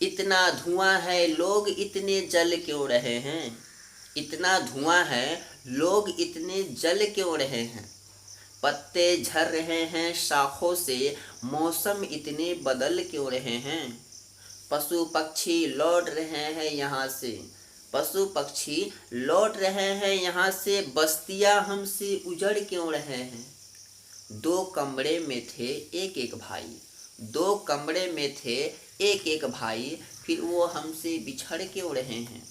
इतना धुआं है लोग इतने जल क्यों रहे हैं। इतना धुआं है लोग इतने जल क्यों रहे हैं। पत्ते झड़ रहे हैं शाखों से, मौसम इतने बदल क्यों रहे हैं। पशु पक्षी लौट रहे हैं यहाँ से, पशु पक्षी लौट रहे हैं यहाँ से, बस्तियाँ हमसे उजड़ क्यों रहे हैं। दो कमरे में थे एक एक भाई, दो कमरे में थे एक एक भाई, फिर वो हमसे बिछड़ क्यों रहे हैं।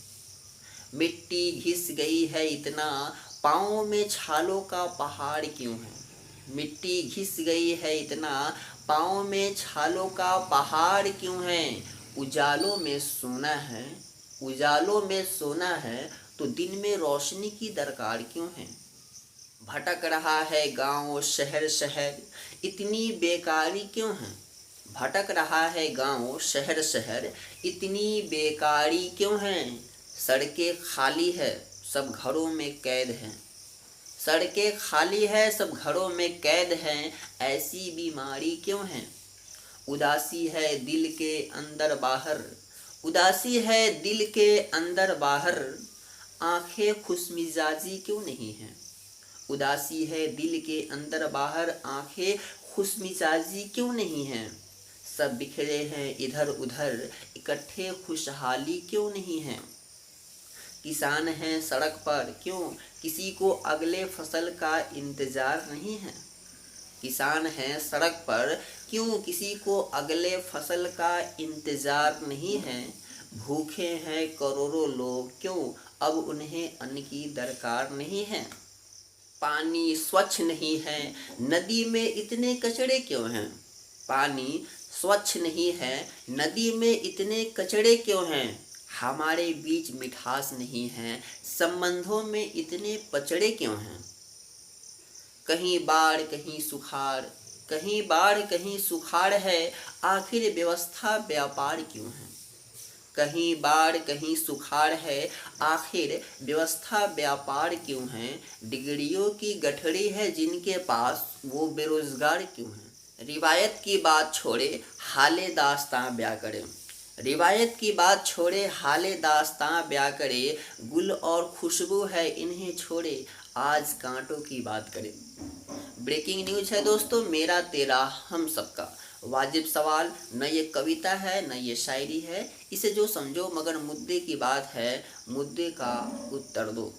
मिट्टी घिस गई है इतना, पाँव में छालों का पहाड़ क्यों है। मिट्टी घिस गई है इतना, पाँव में छालों का पहाड़ क्यों है। उजालों में सोना है, उजालों में सोना है, तो दिन में रोशनी की दरकार क्यों है। भटक रहा है गांव शहर शहर, इतनी बेकारी क्यों है। भटक रहा है गांव शहर शहर, इतनी बेकारी क्यों है। सड़कें खाली है सब घरों में कैद हैं, सड़कें खाली है सब घरों में कैद हैं, ऐसी बीमारी क्यों है। उदासी है दिल के अंदर बाहर, उदासी है दिल के अंदर बाहर, आंखें खुशमिजाजी क्यों नहीं हैं। उदासी है दिल के अंदर बाहर, आंखें खुशमिजाजी क्यों नहीं हैं। सब बिखरे हैं इधर उधर, इकट्ठे खुशहाली क्यों नहीं है। किसान हैं सड़क पर क्यों, किसी को अगले फसल का इंतजार नहीं है। किसान हैं सड़क पर क्यों, किसी को अगले फसल का इंतजार नहीं है। भूखे हैं करोड़ों लोग क्यों, अब उन्हें अन्न की दरकार नहीं है। पानी स्वच्छ नहीं है नदी में इतने कचड़े क्यों हैं। पानी स्वच्छ नहीं है नदी में इतने कचड़े क्यों हैं। हमारे बीच मिठास नहीं है, संबंधों में इतने पचड़े क्यों हैं। कहीं बाढ़ कहीं सुखाड़, कहीं बाढ़ कहीं सुखाड़ है, आखिर व्यवस्था व्यापार क्यों है। कहीं बाढ़ कहीं सुखाड़ है, आखिर व्यवस्था व्यापार क्यों है। डिग्रियों की गठरी है जिनके पास, वो बेरोजगार क्यों हैं। रिवायत की बात छोड़े हाले दास्तां ब्याह करें, रिवायत की बात छोड़े हाले दास्तां ब्याह करे। गुल और खुशबू है इन्हें छोड़े, आज कांटों की बात करें। ब्रेकिंग न्यूज है दोस्तों, मेरा तेरा हम सबका। वाजिब सवाल, न ये कविता है न ये शायरी है, इसे जो समझो मगर मुद्दे की बात है, मुद्दे का उत्तर दो।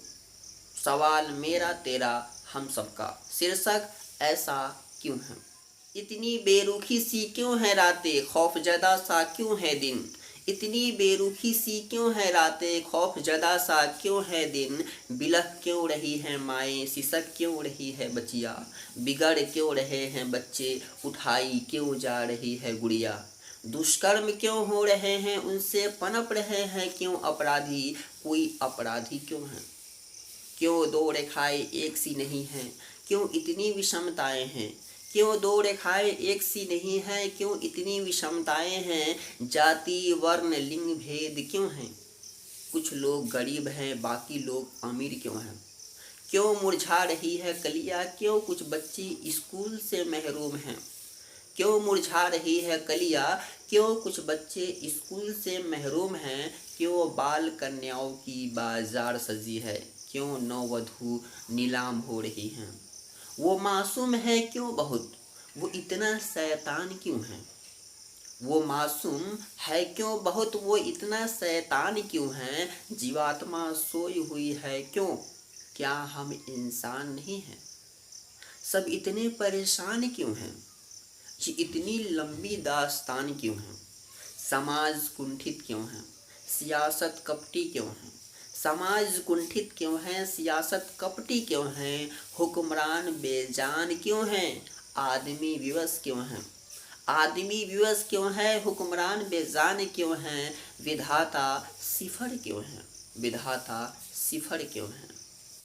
सवाल मेरा तेरा हम सबका, शीर्षक ऐसा क्यों है। इतनी बेरुखी सी क्यों है रातें, खौफजदा सा क्यों है दिन। इतनी बेरुखी सी क्यों है रातें, खौफजदा सा क्यों है दिन। बिलख क्यों रही है माएँ, सिसक क्यों रही है बचिया। बिगड़ क्यों रहे हैं बच्चे, उठाई क्यों जा रही है गुड़िया। दुष्कर्म क्यों हो रहे हैं उनसे, पनप रहे हैं क्यों अपराधी, कोई अपराधी क्यों है। क्यों दो रेखाएं एक सी नहीं हैं, क्यों इतनी विषमताएं हैं। क्यों दो रेखाएं एक सी नहीं हैं, क्यों इतनी विषमताएं हैं। जाति वर्ण लिंग भेद क्यों हैं, कुछ लोग गरीब हैं बाकी लोग अमीर क्यों हैं। क्यों मुरझा रही है कलियां, क्यों कुछ बच्चे स्कूल से महरूम हैं। क्यों मुरझा रही है कलियां, क्यों कुछ बच्चे स्कूल से महरूम हैं। क्यों बाल कन्याओं की बाजार सजी है, क्यों नववधू नीलाम हो रही हैं। वो मासूम है क्यों बहुत, वो इतना शैतान क्यों है। वो मासूम है क्यों बहुत, वो इतना शैतान क्यों है। जीवात्मा सोई हुई है क्यों, क्या हम इंसान नहीं हैं। सब इतने परेशान क्यों हैं, ये इतनी लंबी दास्तान क्यों है। समाज कुंठित क्यों है, सियासत कपटी क्यों है। समाज कुंठित क्यों है, सियासत कपटी क्यों है। हुक्मरान बेजान क्यों हैं, आदमी विवश क्यों हैं। आदमी विवश क्यों है, हुक्मरान बेजान क्यों हैं। विधाता सिफर क्यों हैं, विधाता सिफर क्यों हैं।